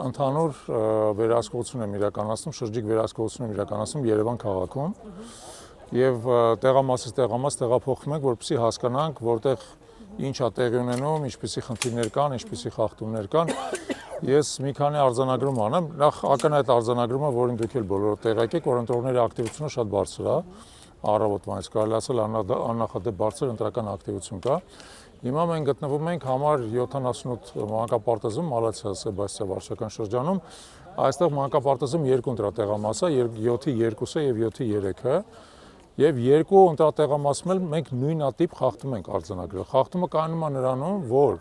ընդհանուր վերահսկողություն եմ իրականացնում, շրջիկ վերահսկողություն եմ իրականացնում Երևան քաղաքում եւ տեղամասից տեղամաս տեղափոխվում ենք, որպեսզի հասկանանք, որտեղ ինչա տեղի ունենում, ինչպիսի խնդիրներ կան, ինչպիսի խախտումներ կան։ Ես մի քանի արձանագրում անեմ, նախ ակնհայտ արձանագրումը, որին դուք էլ բոլորը տեղյակ եք, որ ընտրողների ակտիվությունը շատ բարձր է, առավոտվանից կարելի ասել աննախադեպ բարձր ընտրական ակտիվություն կա։ Հիմա մենք գտնվում ենք համար 78 մանկապարտեզում, Մալացիա Սեբաստիա վարչական շրջանում, այստեղ մանկապարտեզում երկու ընտրատեղամաս է, 7-ի 2-ը եւ 7-ի 3-ը, եւ երկու ընտրատեղամասում էլ մենք նույնատիպ խախտում ենք արձանագրել։ Խախտումը կայանում է նրանում, որ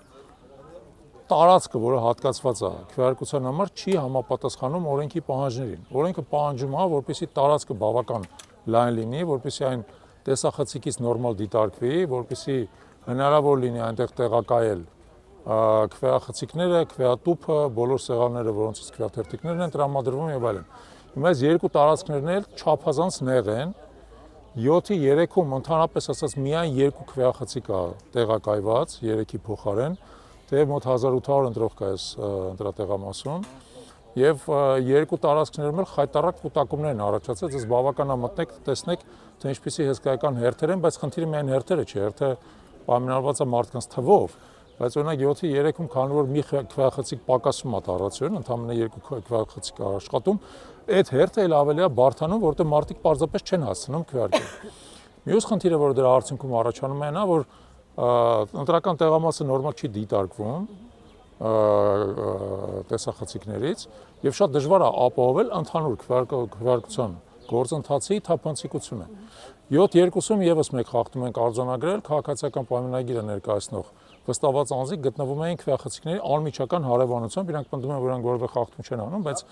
տարածքը, որը հատկացված է քվեարկության համար, չի համապատասխանում օրենքի պահանջներին։ Օրենքը պահանջում է, որպեսզի տարածքը բավական լայն լինի, որպեսզի այն տեսախցիկից նորմալ դիտարկվի, որպեսզի հնարավոր լինի այնտեղ տեղակայել քվեախցիկները, քվեատուփը, բոլոր սեղանները, որոնցից քվեաթերթիկներն են տրամադրվում եւ այլն։ Հիմա այս երկու տարածքներն էլ չափազանց նեղ են։ 7-ի 3-ում ընդհանրապես ասած միայն երկու քվեախցիկ է տեղակայված 3-ի փոխարեն, թեև մոտ 1800 ընտրող կա այս ընտրատեղամասում եւ երկու տարածքներում էլ խայտառակ կուտակումներ են առաջացած, ես բավական է մտնեք, տեսնեք, թե ինչպիսի հսկայական հերթեր են, բայց խնդիրը միայն հերթերը չէ, հերթը պայմանավորված է մարդկանց թվով, բայց օրինակ 7-ի 3-ում քանի որ մի քվեախցիկ պակասում է տարածություն, ընդամենը երկու քվեախցիկ է աշխատում, այդ հերթը էլ ավելի է բարդանում, որտեղ մարդիկ պարզապես չեն հասցնում քվեարկել։ Մյուս խնդիրը, որ դրա արդյունքում առաջանում է նա, որ ընտրական տեղամասը նորմալ չի դիտարկվում տեսախցիկներից եւ շատ դժվար է ապահովել ընդհանուր քվեարկության գործընթացի թափանցիկությունը։ 7-2-ում եւս մեկ խախտում ենք արձանագրել, քաղաքացիական պայմանագիրը ներկայացնող վստահված անձիկ գտնվում էին քվեախցիկների անմիջական հարևանությամբ, իրանք պնդում են, որ իրանք որևէ խախտում չեն անում, բայց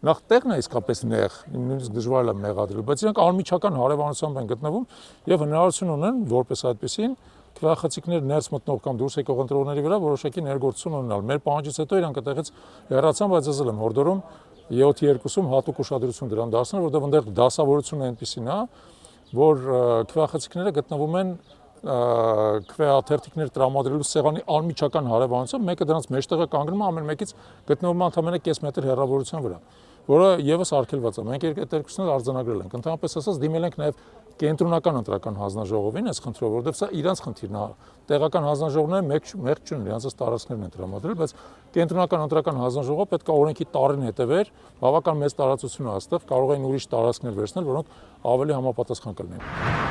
նախ տեղն է իսկապես նեղ, նույնիսկ դժվար է մեղադրել, բայց իրանք անմիջական հարևանությամբ են գտնվում եւ հնարավորություն ունեն որպես այդպեսին քվեախցիկներ ներս մտնող կամ դուրս եկող ընտրողների վրա որոշակի ներգործություն ունենալ։ Մեր պահանջից հետո իրանք այդտեղից հեռացան, բայց ես եմ հորդորում 7-2-ում հատուկ ուշադրություն դրան դարձնել, որտեղ այնտեղ դասավորությունը այնպեսին է, որ քվեախցիկները գտնվում են քվեաթերթիկներ տրամադրելու սեղանի անմիջական հարևանությամբ, մեկը դրանց մեջտեղը կանգնում է, ամեն մեկից գտնվում է ընդամենը կես մետր հեռավորության վրա, որը եւս արգելված է։ Մենք այդ երկուսն էլ արձանագրել ենք։ Ընդհանրապես ասած դիմել ենք նաեւ կենտրոնական ընտրական հանձնաժողովին, այս խնդրով, որովհետեւ սա իրանց խնդիրն է։ Տեղական հանձնաժողովները մեղք չունեն, իրանց տարածքներն են տրամադրել, բայց կենտրոնական ընտրական հանձնաժողովը պետք է օրենքի տառին հետևեր, բավական մեծ տարածություն է այստեղ, կարող են ուրիշ տարածքներ վերցնել, որոնք ավելի համապատասխան կլինեն։